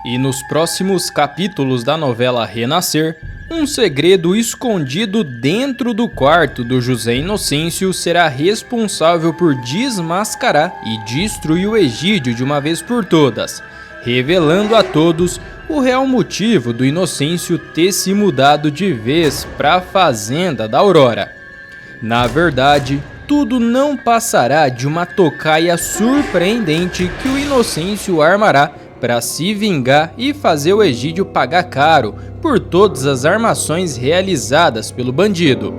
E nos próximos capítulos da novela Renascer, um segredo escondido dentro do quarto do José Inocêncio será responsável por desmascarar e destruir o Egídio de uma vez por todas, revelando a todos o real motivo do Inocêncio ter se mudado de vez para a fazenda da Aurora. Na verdade, tudo não passará de uma tocaia surpreendente que o Inocêncio armará para se vingar e fazer o Egídio pagar caro por todas as armações realizadas pelo bandido.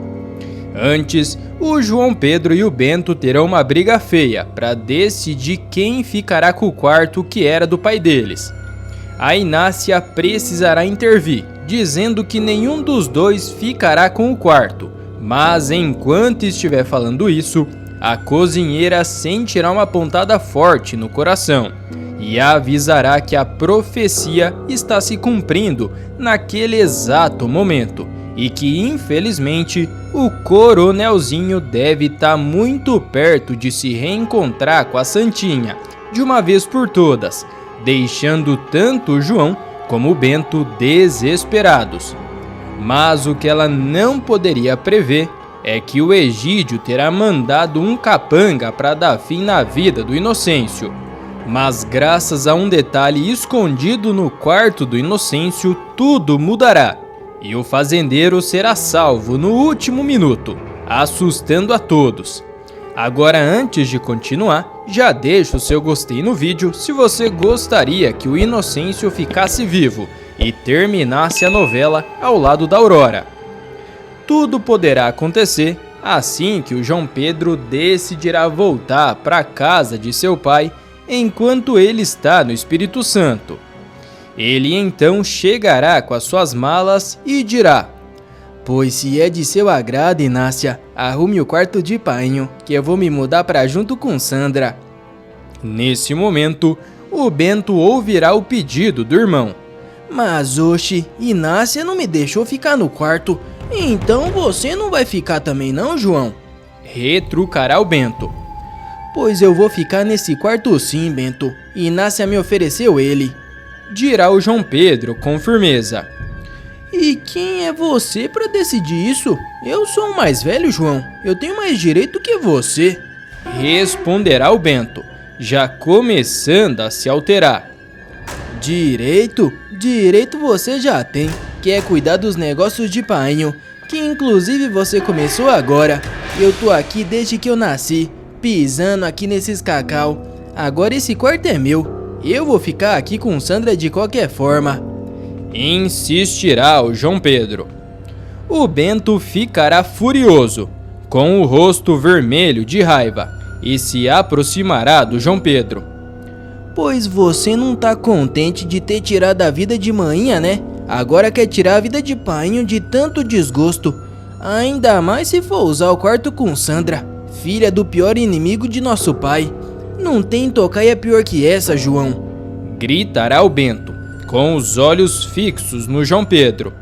Antes, o João Pedro e o Bento terão uma briga feia para decidir quem ficará com o quarto que era do pai deles. A Inácia precisará intervir, dizendo que nenhum dos dois ficará com o quarto, mas enquanto estiver falando isso, a cozinheira sentirá uma pontada forte no coração e avisará que a profecia está se cumprindo naquele exato momento e que, infelizmente, o coronelzinho deve estar muito perto de se reencontrar com a Santinha, de uma vez por todas, deixando tanto o João como o Bento desesperados. Mas o que ela não poderia prever é que o Egídio terá mandado um capanga para dar fim na vida do Inocêncio. Mas graças a um detalhe escondido no quarto do Inocêncio, tudo mudará. E o fazendeiro será salvo no último minuto, assustando a todos. Agora, antes de continuar, já deixa o seu gostei no vídeo se você gostaria que o Inocêncio ficasse vivo e terminasse a novela ao lado da Aurora. Tudo poderá acontecer assim que o João Pedro decidirá voltar para a casa de seu pai enquanto ele está no Espírito Santo. Ele então chegará com as suas malas e dirá: "Pois se é de seu agrado, Inácia, arrume o quarto de painho, que eu vou me mudar para junto com Sandra." Nesse momento, o Bento ouvirá o pedido do irmão. "Mas oxe, Inácia não me deixou ficar no quarto, então você não vai ficar também não, João?" Retrucará o Bento. "Pois eu vou ficar nesse quarto sim, Bento. Inácia me ofereceu ele", dirá o João Pedro com firmeza. "E quem é você para decidir isso? Eu sou o mais velho, João. Eu tenho mais direito que você", responderá o Bento, já começando a se alterar. "Direito? Direito você já tem, que é cuidar dos negócios de painho, que inclusive você começou agora. Eu tô aqui desde que eu nasci, pisando aqui nesses cacau. Agora esse quarto é meu. Eu vou ficar aqui com Sandra de qualquer forma", insistirá o João Pedro. O Bento ficará furioso, com o rosto vermelho de raiva, e se aproximará do João Pedro. "Pois você não tá contente de ter tirado a vida de manhinha, né? Agora quer tirar a vida de painho de tanto desgosto. Ainda mais se for usar o quarto com Sandra, filha do pior inimigo de nosso pai. Não tem tocaia pior que essa, João", gritará o Bento, com os olhos fixos no João Pedro.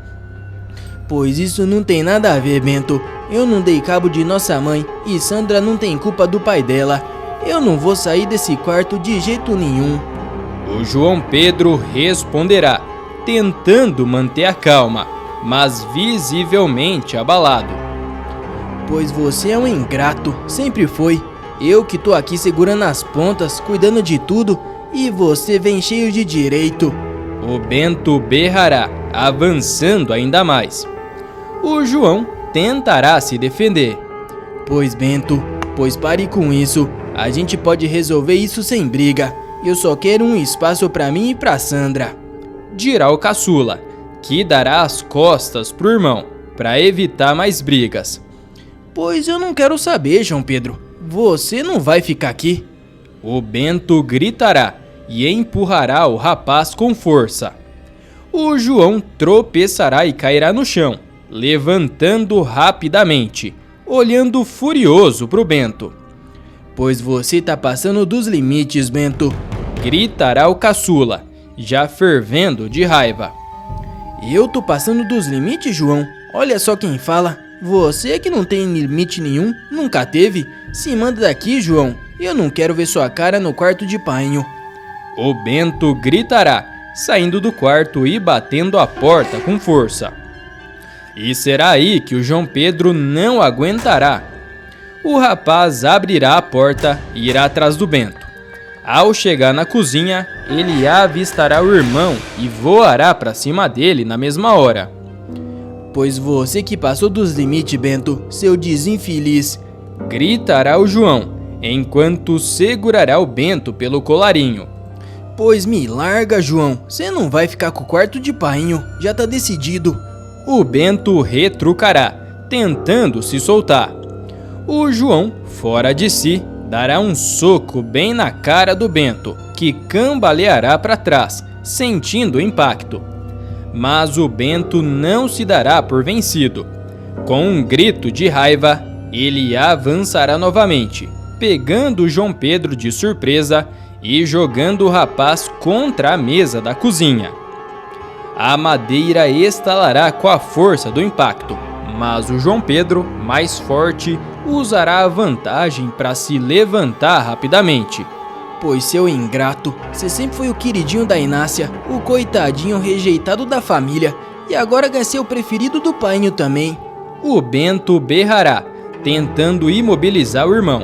"Pois isso não tem nada a ver, Bento. Eu não dei cabo de nossa mãe e Sandra não tem culpa do pai dela. Eu não vou sair desse quarto de jeito nenhum", o João Pedro responderá, tentando manter a calma, mas visivelmente abalado. "Pois você é um ingrato, sempre foi. Eu que tô aqui segurando as pontas, cuidando de tudo, e você vem cheio de direito", o Bento berrará, avançando ainda mais. O João tentará se defender. "Pois Bento, pois pare com isso. A gente pode resolver isso sem briga. Eu só quero um espaço pra mim e pra Sandra", dirá o caçula, que dará as costas pro irmão, para evitar mais brigas. "Pois eu não quero saber, João Pedro. Você não vai ficar aqui", o Bento gritará e empurrará o rapaz com força. O João tropeçará e cairá no chão, levantando rapidamente, olhando furioso pro Bento. "Pois você tá passando dos limites, Bento", gritará o caçula, já fervendo de raiva. "Eu tô passando dos limites, João? Olha só quem fala. Você que não tem limite nenhum, nunca teve. Se manda daqui, João. Eu não quero ver sua cara no quarto de painho", o Bento gritará, saindo do quarto e batendo a porta com força. E será aí que o João Pedro não aguentará. O rapaz abrirá a porta e irá atrás do Bento. Ao chegar na cozinha, ele avistará o irmão e voará para cima dele na mesma hora. Pois você que passou dos limites, Bento, seu desinfeliz, gritará o João, enquanto segurará o Bento pelo colarinho. Pois me larga, João, você não vai ficar com o quarto de painho, já tá decidido. O Bento retrucará, tentando se soltar. O João, fora de si, dará um soco bem na cara do Bento, que cambaleará para trás, sentindo o impacto. Mas o Bento não se dará por vencido. Com um grito de raiva, ele avançará novamente, pegando o João Pedro de surpresa e jogando o rapaz contra a mesa da cozinha. A madeira estalará com a força do impacto, mas o João Pedro, mais forte, usará a vantagem para se levantar rapidamente. Pois seu ingrato, você sempre foi o queridinho da Inácia, o coitadinho rejeitado da família, e agora quer ser o preferido do painho também. O Bento berrará, tentando imobilizar o irmão.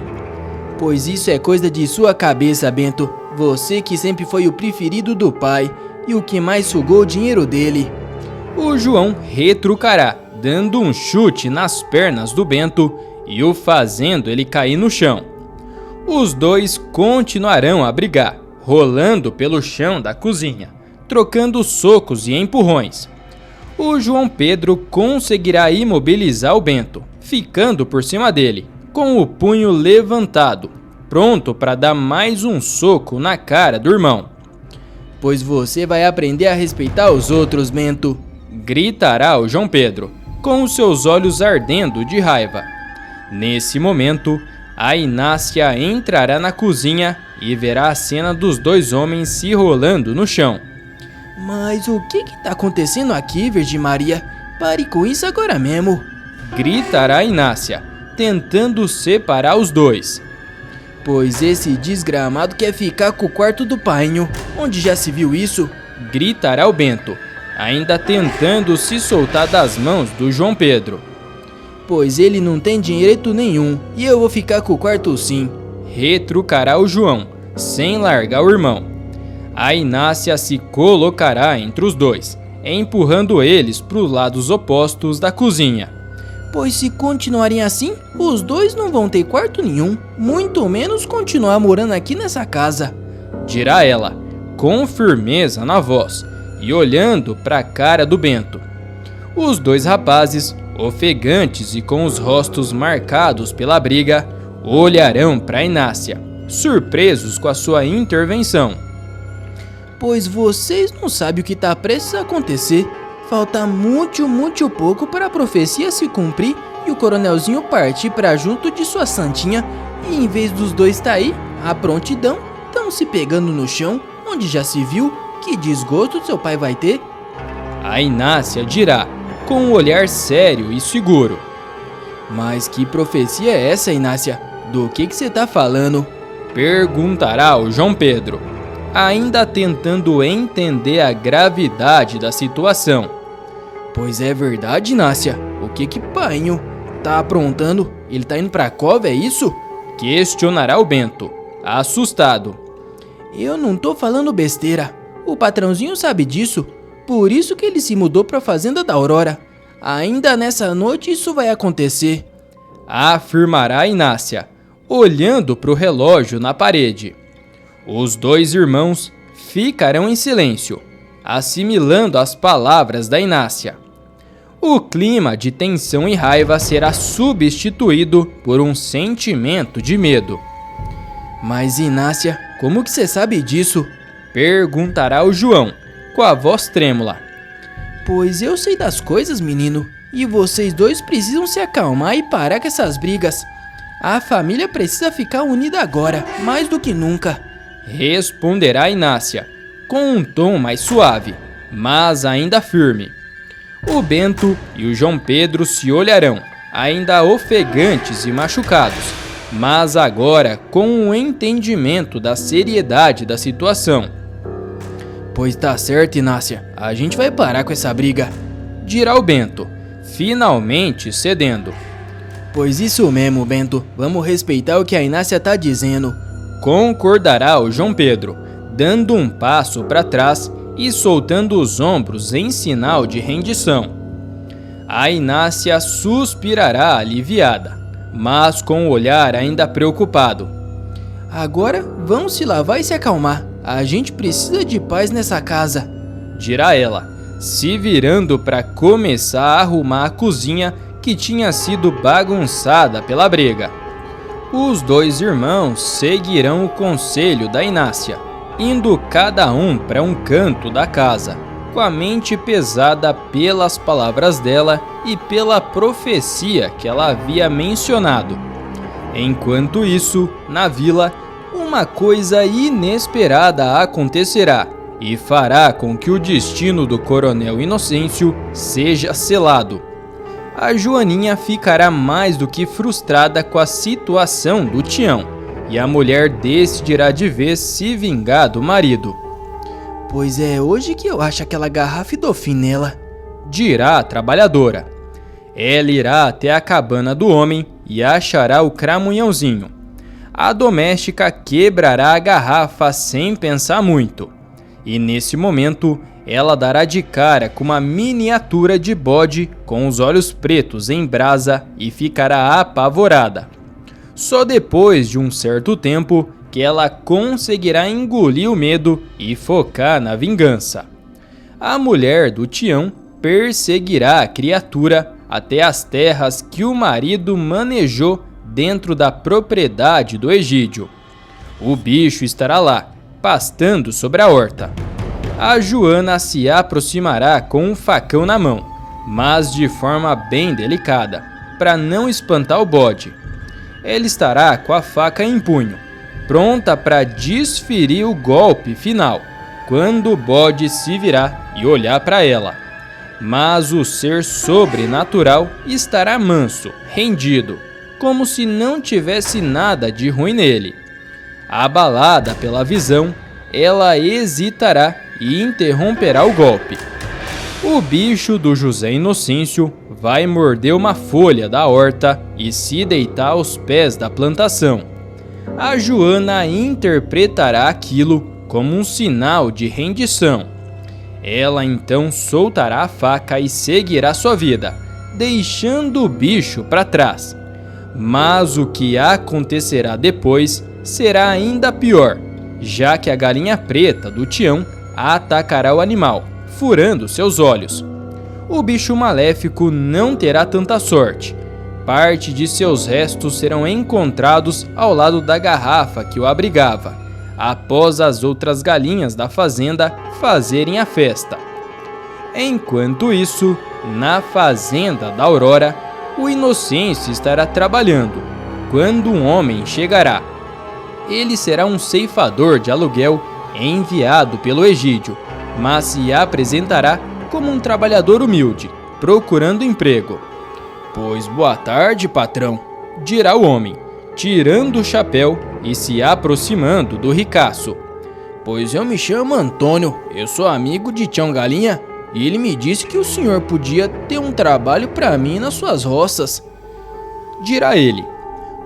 Pois isso é coisa de sua cabeça, Bento, você que sempre foi o preferido do pai e o que mais sugou o dinheiro dele. O João retrucará, dando um chute nas pernas do Bento e o fazendo ele cair no chão. Os dois continuarão a brigar, rolando pelo chão da cozinha, trocando socos e empurrões. O João Pedro conseguirá imobilizar o Bento, ficando por cima dele, com o punho levantado, pronto para dar mais um soco na cara do irmão. Pois você vai aprender a respeitar os outros, Bento, gritará o João Pedro, com os seus olhos ardendo de raiva. Nesse momento, a Inácia entrará na cozinha e verá a cena dos dois homens se rolando no chão. Mas o que tá acontecendo aqui, Virgem Maria? Pare com isso agora mesmo, gritará a Inácia, tentando separar os dois. Pois esse desgramado quer ficar com o quarto do painho, onde já se viu isso? Gritará o Bento, ainda tentando se soltar das mãos do João Pedro. Pois ele não tem direito nenhum, e eu vou ficar com o quarto sim, retrucará o João, sem largar o irmão. A Inácia se colocará entre os dois, empurrando eles para os lados opostos da cozinha. Pois se continuarem assim, os dois não vão ter quarto nenhum, muito menos continuar morando aqui nessa casa, dirá ela, com firmeza na voz, e olhando para a cara do Bento. Os dois rapazes, ofegantes e com os rostos marcados pela briga, olharão para Inácia, surpresos com a sua intervenção. Pois vocês não sabem o que está prestes a acontecer. Falta muito pouco para a profecia se cumprir e o coronelzinho partir para junto de sua santinha. E em vez dos dois estar aí, à prontidão, estão se pegando no chão, onde já se viu. Que desgosto seu pai vai ter? A Inácia dirá, com um olhar sério e seguro. Mas que profecia é essa, Inácia? Do que você tá falando? Perguntará o João Pedro, ainda tentando entender a gravidade da situação. Pois é verdade, Inácia. O que painho tá aprontando? Ele tá indo pra cova, é isso? Questionará o Bento, assustado. Eu não tô falando besteira. O patrãozinho sabe disso. Por isso que ele se mudou pra fazenda da Aurora. Ainda nessa noite isso vai acontecer, afirmará Inácia, olhando pro relógio na parede. Os dois irmãos ficarão em silêncio, assimilando as palavras da Inácia. O clima de tensão e raiva será substituído por um sentimento de medo. Mas Inácia, como que você sabe disso? Perguntará o João, com a voz trêmula. Pois eu sei das coisas, menino, e vocês dois precisam se acalmar e parar com essas brigas. A família precisa ficar unida agora, mais do que nunca, responderá Inácia, com um tom mais suave, mas ainda firme. O Bento e o João Pedro se olharão, ainda ofegantes e machucados, mas agora com um entendimento da seriedade da situação. Pois tá certo, Inácia, a gente vai parar com essa briga, dirá o Bento, finalmente cedendo. Pois isso mesmo, Bento, vamos respeitar o que a Inácia tá dizendo, concordará o João Pedro, dando um passo para trás e soltando os ombros em sinal de rendição. A Inácia suspirará aliviada, mas com o olhar ainda preocupado. Agora vamos se lavar e se acalmar, a gente precisa de paz nessa casa, dirá ela, se virando para começar a arrumar a cozinha que tinha sido bagunçada pela briga. Os dois irmãos seguirão o conselho da Inácia, indo cada um para um canto da casa, com a mente pesada pelas palavras dela e pela profecia que ela havia mencionado. Enquanto isso, na vila, uma coisa inesperada acontecerá e fará com que o destino do Coronel Inocêncio seja selado. A Joaninha ficará mais do que frustrada com a situação do Tião, e a mulher decidirá de vez se vingar do marido. Pois é hoje que eu acho aquela garrafa Idofim nela, dirá a trabalhadora. Ela irá até a cabana do homem e achará o cramunhãozinho. A doméstica quebrará a garrafa sem pensar muito. E nesse momento, ela dará de cara com uma miniatura de bode com os olhos pretos em brasa e ficará apavorada. Só depois de um certo tempo que ela conseguirá engolir o medo e focar na vingança. A mulher do Tião perseguirá a criatura até as terras que o marido manejou dentro da propriedade do Egídio. O bicho estará lá, pastando sobre a horta. A Joana se aproximará com um facão na mão, mas de forma bem delicada, para não espantar o bode. Ela estará com a faca em punho, pronta para desferir o golpe final, quando o bode se virar e olhar para ela. Mas o ser sobrenatural estará manso, rendido, como se não tivesse nada de ruim nele. Abalada pela visão, ela hesitará e interromperá o golpe. O bicho do José Inocêncio vai morder uma folha da horta e se deitar aos pés da plantação. A Joana interpretará aquilo como um sinal de rendição. Ela então soltará a faca e seguirá sua vida, deixando o bicho para trás. Mas o que acontecerá depois será ainda pior, já que a galinha preta do Tião atacará o animal, furando seus olhos. O bicho maléfico não terá tanta sorte. Parte de seus restos serão encontrados ao lado da garrafa que o abrigava, após as outras galinhas da fazenda fazerem a festa. Enquanto isso, na fazenda da Aurora, o Inocêncio estará trabalhando, quando um homem chegará. Ele será um ceifador de aluguel enviado pelo Egídio, mas se apresentará como um trabalhador humilde, procurando emprego. Pois boa tarde, patrão, dirá o homem, tirando o chapéu e se aproximando do ricaço. Pois eu me chamo Antônio, eu sou amigo de Tião Galinha e ele me disse que o senhor podia ter um trabalho para mim nas suas roças, dirá ele.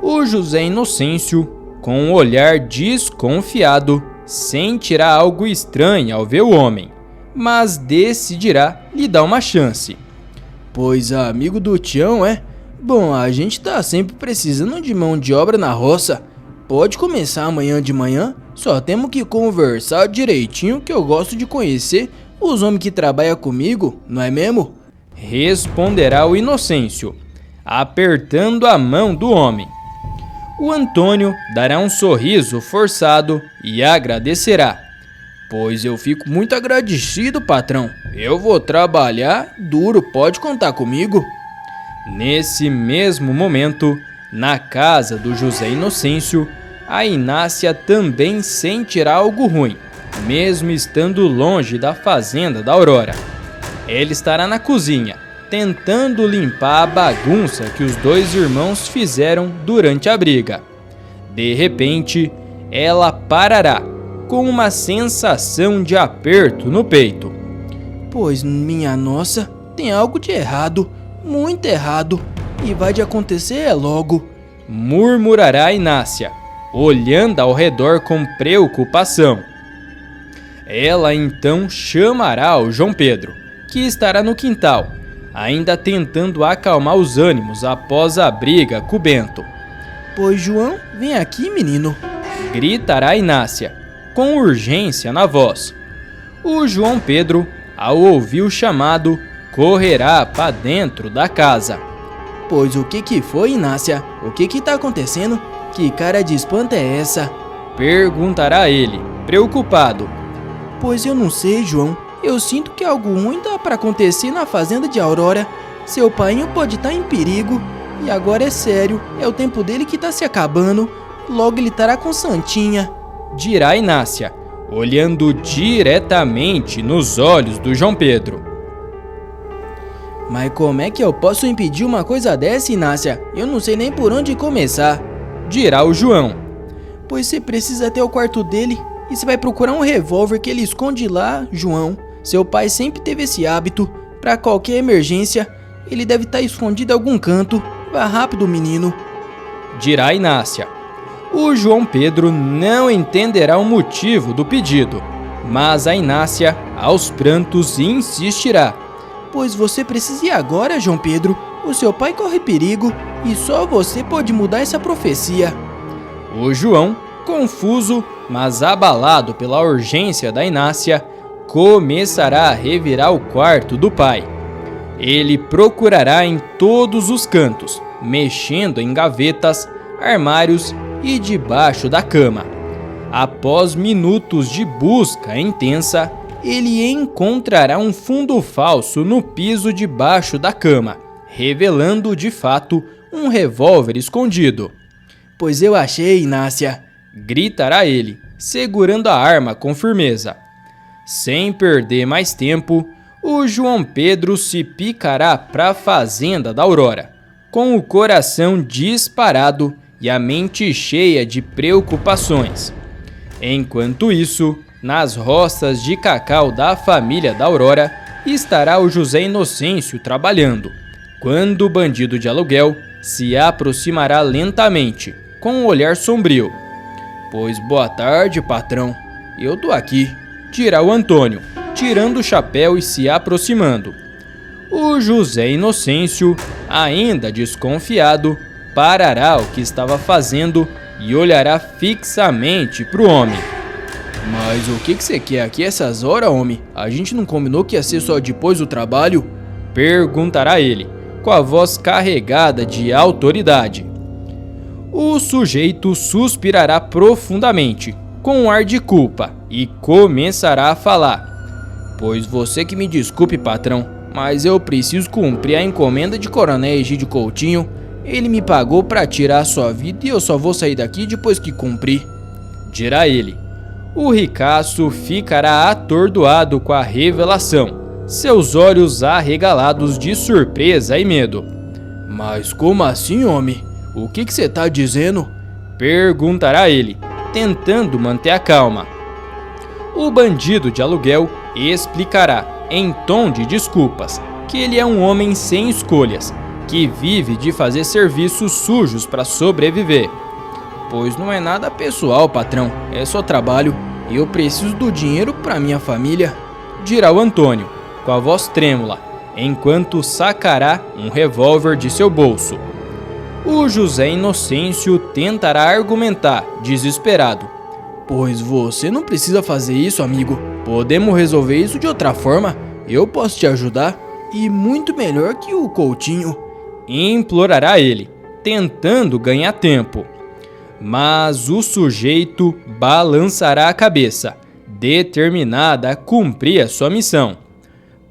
O José Inocêncio, com um olhar desconfiado, sentirá algo estranho ao ver o homem, mas decidirá lhe dar uma chance. Pois amigo do Tião, é? Bom, a gente tá sempre precisando de mão de obra na roça. Pode começar amanhã de manhã, só temos que conversar direitinho que eu gosto de conhecer os homens que trabalham comigo, não é mesmo? Responderá o Inocêncio, apertando a mão do homem. O Antônio dará um sorriso forçado e agradecerá. Pois eu fico muito agradecido, patrão. Eu vou trabalhar duro, pode contar comigo. Nesse mesmo momento, na casa do José Inocêncio, a Inácia também sentirá algo ruim, mesmo estando longe da fazenda da Aurora. Ela estará na cozinha, tentando limpar a bagunça que os dois irmãos fizeram durante a briga. De repente, ela parará, com uma sensação de aperto no peito. Pois, minha nossa, tem algo de errado, muito errado, e vai de acontecer logo, murmurará Inácia, olhando ao redor com preocupação. Ela então chamará o João Pedro, que estará no quintal, ainda tentando acalmar os ânimos após a briga com o Bento. Pois, João, vem aqui, menino, gritará Inácia, com urgência na voz. O João Pedro, ao ouvir o chamado, correrá para dentro da casa. Pois o que foi, Inácia? O que tá acontecendo? Que cara de espanto é essa? Perguntará ele, preocupado. Pois eu não sei, João. Eu sinto que algo ruim tá para acontecer na fazenda de Aurora. Seu painho pode estar em perigo. E agora é sério, é o tempo dele que tá se acabando. Logo ele estará com Santinha, dirá Inácia, olhando diretamente nos olhos do João Pedro. Mas como é que eu posso impedir uma coisa dessa, Inácia? Eu não sei nem por onde começar, dirá o João. Pois você precisa até o quarto dele e você vai procurar um revólver que ele esconde lá, João. Seu pai sempre teve esse hábito. Para qualquer emergência, ele deve estar escondido em algum canto. Vá rápido, menino, dirá Inácia. O João Pedro não entenderá o motivo do pedido, mas a Inácia, aos prantos, insistirá. Pois você precisa ir agora, João Pedro. O seu pai corre perigo e só você pode mudar essa profecia. O João, confuso, mas abalado pela urgência da Inácia, começará a revirar o quarto do pai. Ele procurará em todos os cantos, mexendo em gavetas, armários e debaixo da cama. Após minutos de busca intensa, ele encontrará um fundo falso no piso debaixo da cama, revelando de fato um revólver escondido. Pois eu achei, Inácia, gritará ele, segurando a arma com firmeza. Sem perder mais tempo, o João Pedro se picará para a fazenda da Aurora, com o coração disparado e a mente cheia de preocupações. Enquanto isso, nas roças de cacau da família da Aurora, estará o José Inocêncio trabalhando, quando o bandido de aluguel se aproximará lentamente, com um olhar sombrio. Pois boa tarde, patrão. Eu tô aqui, dirá o Antônio, tirando o chapéu e se aproximando. O José Inocêncio, ainda desconfiado, parará o que estava fazendo e olhará fixamente para o homem. Mas o que você quer aqui essas horas, homem? A gente não combinou que ia ser só depois do trabalho? Perguntará ele, com a voz carregada de autoridade. O sujeito suspirará profundamente, com um ar de culpa, e começará a falar. Pois você que me desculpe, patrão, mas eu preciso cumprir a encomenda de Coronel Egídio Coutinho. Ele me pagou para tirar a sua vida e eu só vou sair daqui depois que cumprir, dirá ele. O ricaço ficará atordoado com a revelação, seus olhos arregalados de surpresa e medo. Mas como assim, homem? O que você tá dizendo? Perguntará ele, tentando manter a calma. O bandido de aluguel explicará, em tom de desculpas, que ele é um homem sem escolhas, que vive de fazer serviços sujos para sobreviver. Pois não é nada pessoal, patrão, é só trabalho e eu preciso do dinheiro para minha família, dirá o Antônio, com a voz trêmula, enquanto sacará um revólver de seu bolso. O José Inocêncio tentará argumentar, desesperado. Pois você não precisa fazer isso, amigo. Podemos resolver isso de outra forma. Eu posso te ajudar e muito melhor que o Coutinho, implorará ele, tentando ganhar tempo. Mas o sujeito balançará a cabeça, determinada a cumprir a sua missão.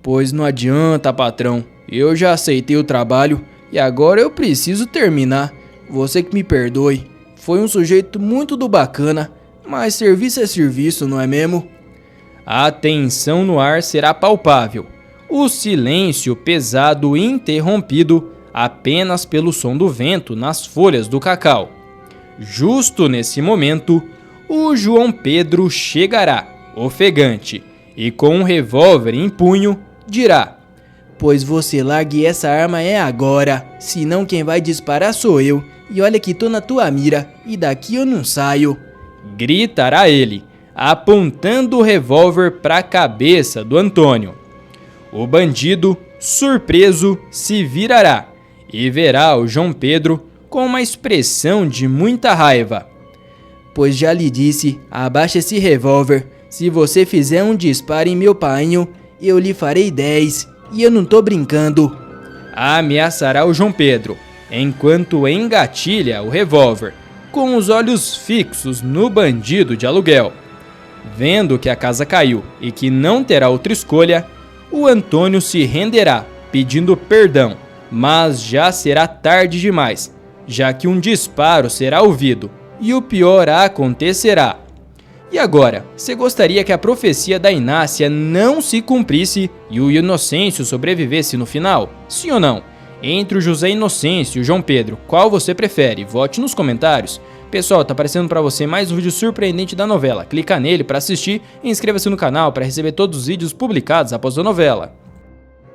Pois não adianta, patrão. Eu já aceitei o trabalho e agora eu preciso terminar. Você que me perdoe. Foi um sujeito muito do bacana, mas serviço é serviço, não é mesmo? A tensão no ar será palpável. O silêncio pesado interrompido apenas pelo som do vento nas folhas do cacau. Justo nesse momento, o João Pedro chegará, ofegante, e com um revólver em punho, dirá: pois você largue essa arma agora, senão quem vai disparar sou eu, e olha que tô na tua mira, e daqui eu não saio. Gritará ele, apontando o revólver para a cabeça do Antônio. O bandido, surpreso, se virará e verá o João Pedro com uma expressão de muita raiva. Pois já lhe disse, abaixa esse revólver. Se você fizer um disparo em meu painho, eu lhe farei 10. E eu não tô brincando. Ameaçará o João Pedro, enquanto engatilha o revólver, com os olhos fixos no bandido de aluguel. Vendo que a casa caiu e que não terá outra escolha, o Antônio se renderá, pedindo perdão, mas já será tarde demais, já que um disparo será ouvido e o pior acontecerá. E agora, você gostaria que a profecia da Inácia não se cumprisse e o Inocêncio sobrevivesse no final? Sim ou não? Entre o José Inocêncio e o João Pedro, qual você prefere? Vote nos comentários. Pessoal, tá aparecendo para você mais um vídeo surpreendente da novela. Clica nele para assistir e inscreva-se no canal para receber todos os vídeos publicados após a novela.